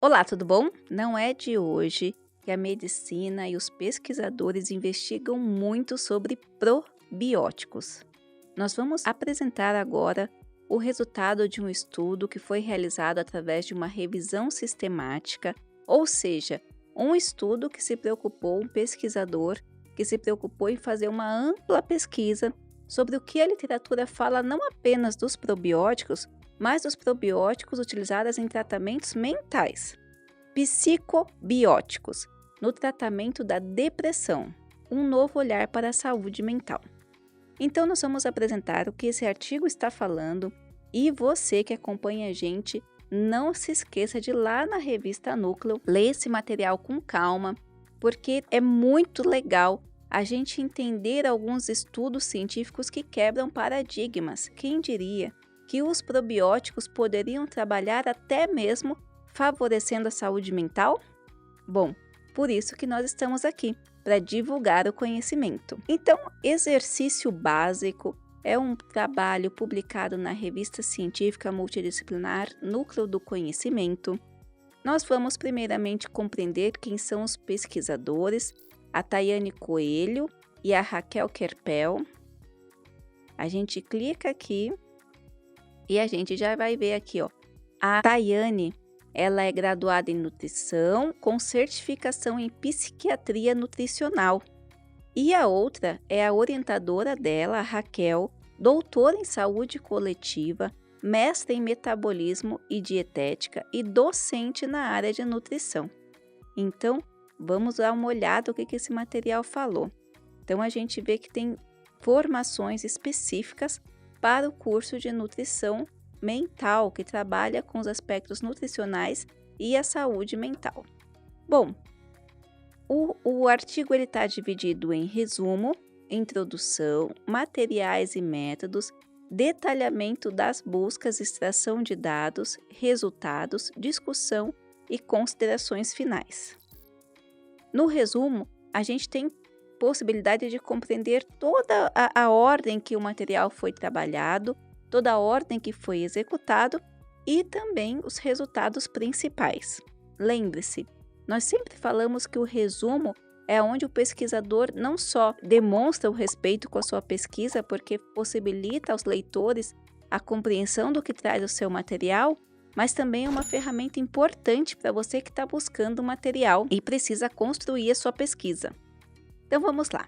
Olá, tudo bom? Não é de hoje que a medicina e os pesquisadores investigam muito sobre probióticos. Nós vamos apresentar agora o resultado de um estudo que foi realizado através de uma revisão sistemática, ou seja, um estudo que se preocupou, um pesquisador que se preocupou em fazer uma ampla pesquisa sobre o que a literatura fala não apenas dos probióticos, mas dos probióticos utilizados em tratamentos mentais. Psicobióticos, no tratamento da depressão, um novo olhar para a saúde mental. Então, nós vamos apresentar o que esse artigo está falando e você que acompanha a gente, não se esqueça de ir lá na revista Núcleo, ler esse material com calma, porque é muito legal a gente entender alguns estudos científicos que quebram paradigmas. Quem diria que os probióticos poderiam trabalhar até mesmo favorecendo a saúde mental? Bom, por isso que nós estamos aqui, para divulgar o conhecimento. Então, Exercício Básico é um trabalho publicado na revista científica multidisciplinar Núcleo do Conhecimento. Nós vamos primeiramente compreender quem são os pesquisadores, a Tayane Coelho e a Raquel Kerpel. A gente clica aqui e a gente já vai ver aqui, ó. A Tayane, ela é graduada em nutrição com certificação em psiquiatria nutricional. E a outra é a orientadora dela, a Raquel, doutora em saúde coletiva, mestre em metabolismo e dietética e docente na área de nutrição. Então, vamos dar uma olhada no que esse material falou. Então, a gente vê que tem formações específicas para o curso de nutrição mental, que trabalha com os aspectos nutricionais e a saúde mental. Bom, o artigo está dividido em resumo, introdução, materiais e métodos, detalhamento das buscas, extração de dados, resultados, discussão e considerações finais. No resumo, a gente tem possibilidade de compreender toda a ordem que o material foi trabalhado, toda a ordem que foi executado e também os resultados principais. Lembre-se, nós sempre falamos que o resumo é onde o pesquisador não só demonstra o respeito com a sua pesquisa, porque possibilita aos leitores a compreensão do que traz o seu material, mas também é uma ferramenta importante para você que está buscando material e precisa construir a sua pesquisa. Então vamos lá.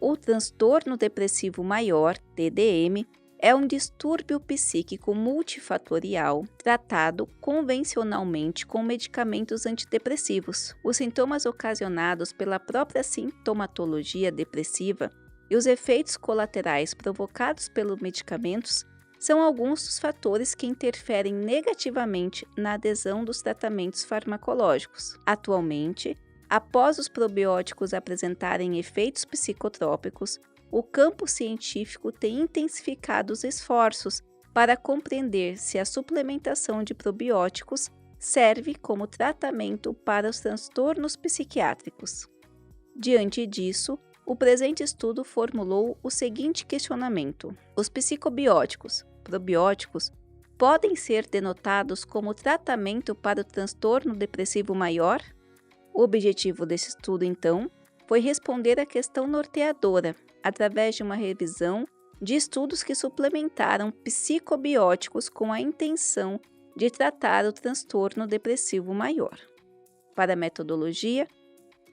O transtorno depressivo maior, TDM, é um distúrbio psíquico multifatorial tratado convencionalmente com medicamentos antidepressivos. Os sintomas ocasionados pela própria sintomatologia depressiva e os efeitos colaterais provocados pelos medicamentos são alguns dos fatores que interferem negativamente na adesão dos tratamentos farmacológicos. Atualmente, após os probióticos apresentarem efeitos psicotrópicos, o campo científico tem intensificado os esforços para compreender se a suplementação de probióticos serve como tratamento para os transtornos psiquiátricos. Diante disso, o presente estudo formulou o seguinte questionamento: os psicobióticos, probióticos, podem ser denotados como tratamento para o transtorno depressivo maior? O objetivo desse estudo, então, foi responder à questão norteadora, através de uma revisão de estudos que suplementaram psicobióticos com a intenção de tratar o transtorno depressivo maior. Para a metodologia,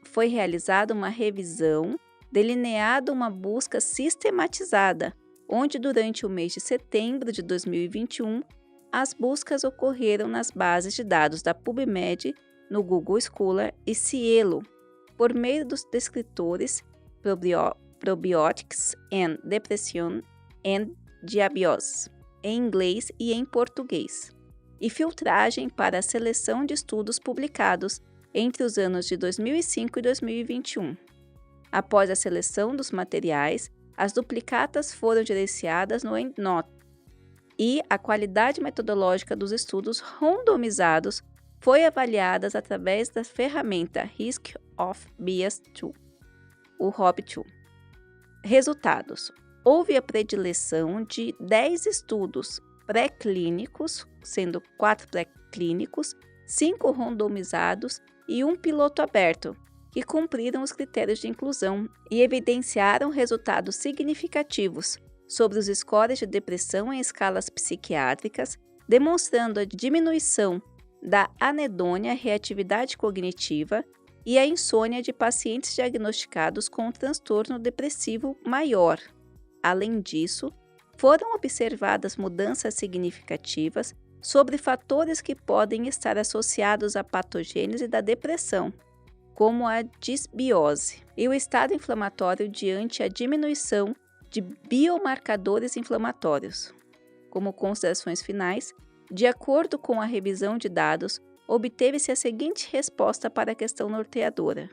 foi realizada uma revisão, delineada uma busca sistematizada, onde durante o mês de setembro de 2021, as buscas ocorreram nas bases de dados da PubMed, no Google Scholar e Cielo, por meio dos descritores Probiotics and Depression and Diabetes, em inglês e em português, e filtragem para a seleção de estudos publicados entre os anos de 2005 e 2021. Após a seleção dos materiais, as duplicatas foram gerenciadas no EndNote e a qualidade metodológica dos estudos randomizados foi avaliada através da ferramenta Risk of Bias Tool, o ROB2. Resultados: houve a predileção de 10 estudos pré-clínicos, sendo 4 pré-clínicos 5 randomizados e um piloto aberto, que cumpriram os critérios de inclusão e evidenciaram resultados significativos sobre os scores de depressão em escalas psiquiátricas, demonstrando a diminuição da anedônia, reatividade cognitiva e a insônia de pacientes diagnosticados com um transtorno depressivo maior. Além disso, foram observadas mudanças significativas sobre fatores que podem estar associados à patogênese da depressão, como a disbiose e o estado inflamatório diante a diminuição de biomarcadores inflamatórios. Como considerações finais, de acordo com a revisão de dados, obteve-se a seguinte resposta para a questão norteadora: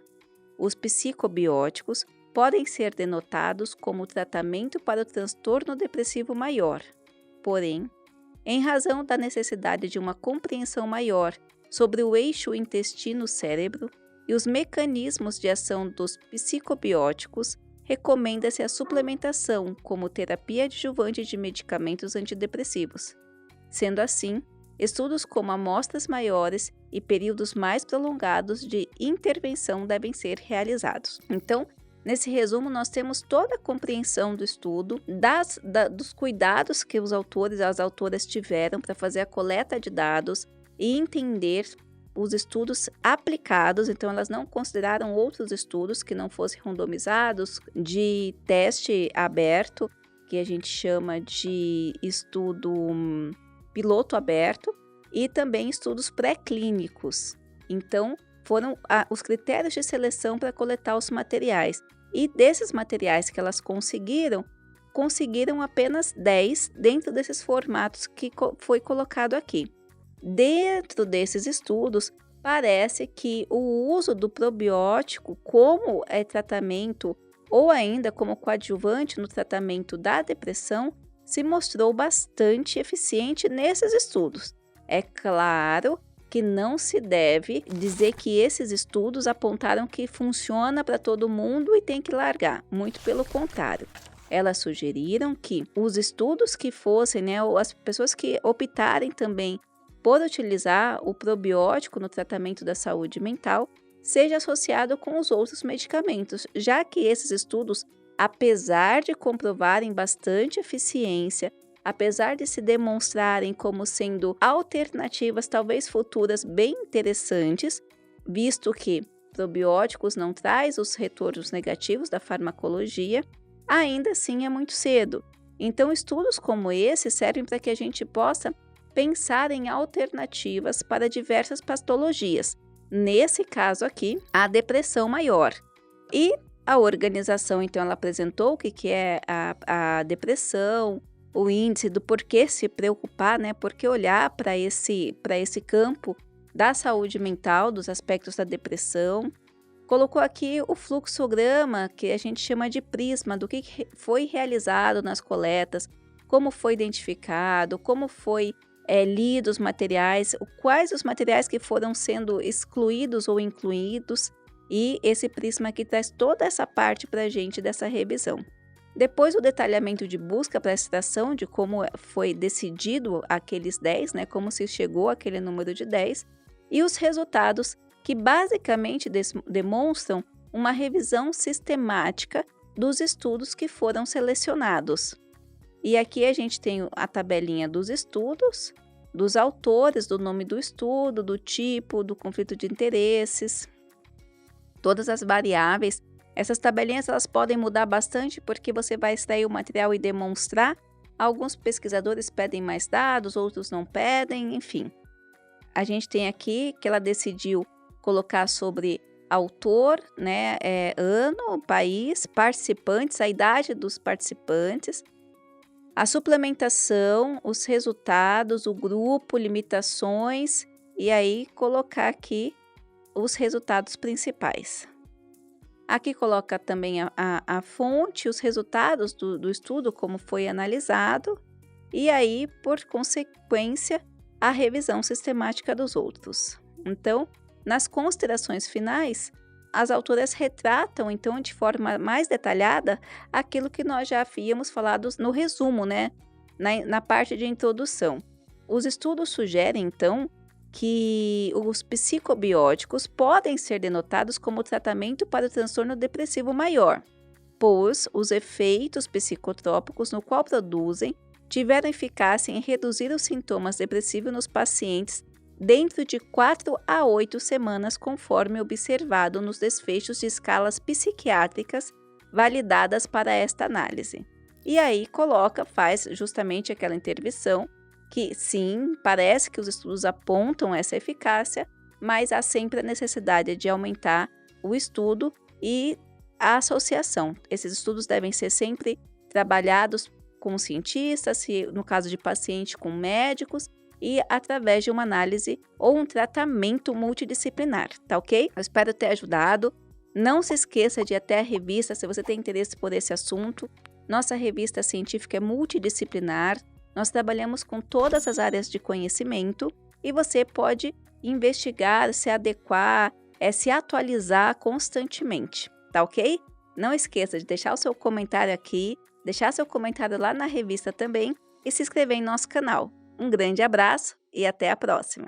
os psicobióticos podem ser denotados como tratamento para o transtorno depressivo maior. Porém, em razão da necessidade de uma compreensão maior sobre o eixo intestino-cérebro e os mecanismos de ação dos psicobióticos, recomenda-se a suplementação como terapia adjuvante de medicamentos antidepressivos. Sendo assim, estudos como amostras maiores e períodos mais prolongados de intervenção devem ser realizados. Então, nesse resumo, nós temos toda a compreensão do estudo, dos cuidados que os autores e as autoras tiveram para fazer a coleta de dados e entender os estudos aplicados. Então, elas não consideraram outros estudos que não fossem randomizados, de teste aberto, que a gente chama de estudo piloto aberto, e também estudos pré-clínicos. Então, foram os critérios de seleção para coletar os materiais. E desses materiais que elas conseguiram apenas 10 dentro desses formatos que foi colocado aqui. Dentro desses estudos, parece que o uso do probiótico como tratamento ou ainda como coadjuvante no tratamento da depressão se mostrou bastante eficiente nesses estudos. É claro que não se deve dizer que esses estudos apontaram que funciona para todo mundo e tem que largar. Muito pelo contrário. Elas sugeriram que os estudos que fossem, ou as pessoas que optarem também por utilizar o probiótico no tratamento da saúde mental, seja associado com os outros medicamentos, já que esses estudos, apesar de comprovarem bastante eficiência, apesar de se demonstrarem como sendo alternativas talvez futuras bem interessantes, visto que probióticos não traz os retornos negativos da farmacologia, ainda assim é muito cedo. Então, estudos como esse servem para que a gente possa pensar em alternativas para diversas patologias. Nesse caso aqui, a depressão maior. E a organização, então, ela apresentou o que é a depressão, o índice do porquê se preocupar, por que olhar para esse campo da saúde mental, dos aspectos da depressão. Colocou aqui o fluxograma, que a gente chama de prisma, do que foi realizado nas coletas, como foi identificado, como foi lido os materiais, quais os materiais que foram sendo excluídos ou incluídos, e esse prisma aqui traz toda essa parte para a gente dessa revisão. Depois o detalhamento de busca para a extração de como foi decidido aqueles 10, como se chegou àquele número de 10, e os resultados que basicamente demonstram uma revisão sistemática dos estudos que foram selecionados. E aqui a gente tem a tabelinha dos estudos, dos autores, do nome do estudo, do tipo, do conflito de interesses, todas as variáveis. Essas tabelinhas elas podem mudar bastante porque você vai extrair o material e demonstrar. Alguns pesquisadores pedem mais dados, outros não pedem, enfim. A gente tem aqui que ela decidiu colocar sobre autor, ano, país, participantes, a idade dos participantes, a suplementação, os resultados, o grupo, limitações, e aí colocar aqui os resultados principais. Aqui coloca também a fonte, os resultados do estudo, como foi analisado, e aí, por consequência, a revisão sistemática dos outros. Então, nas considerações finais, as autoras retratam, então, de forma mais detalhada, aquilo que nós já havíamos falado no resumo, na parte de introdução. Os estudos sugerem, então, que os psicobióticos podem ser denotados como tratamento para o transtorno depressivo maior, pois os efeitos psicotrópicos no qual produzem tiveram eficácia em reduzir os sintomas depressivos nos pacientes dentro de 4 a 8 semanas, conforme observado nos desfechos de escalas psiquiátricas validadas para esta análise. E aí faz justamente aquela intervenção que sim, parece que os estudos apontam essa eficácia, mas há sempre a necessidade de aumentar o estudo e a associação. Esses estudos devem ser sempre trabalhados com cientistas, no caso de paciente com médicos, e através de uma análise ou um tratamento multidisciplinar, tá ok? Eu espero ter ajudado. Não se esqueça de ir até a revista se você tem interesse por esse assunto. Nossa revista científica é multidisciplinar. Nós trabalhamos com todas as áreas de conhecimento e você pode investigar, se adequar, se atualizar constantemente, tá ok? Não esqueça de deixar o seu comentário aqui, deixar seu comentário lá na revista também e se inscrever em nosso canal. Um grande abraço e até a próxima!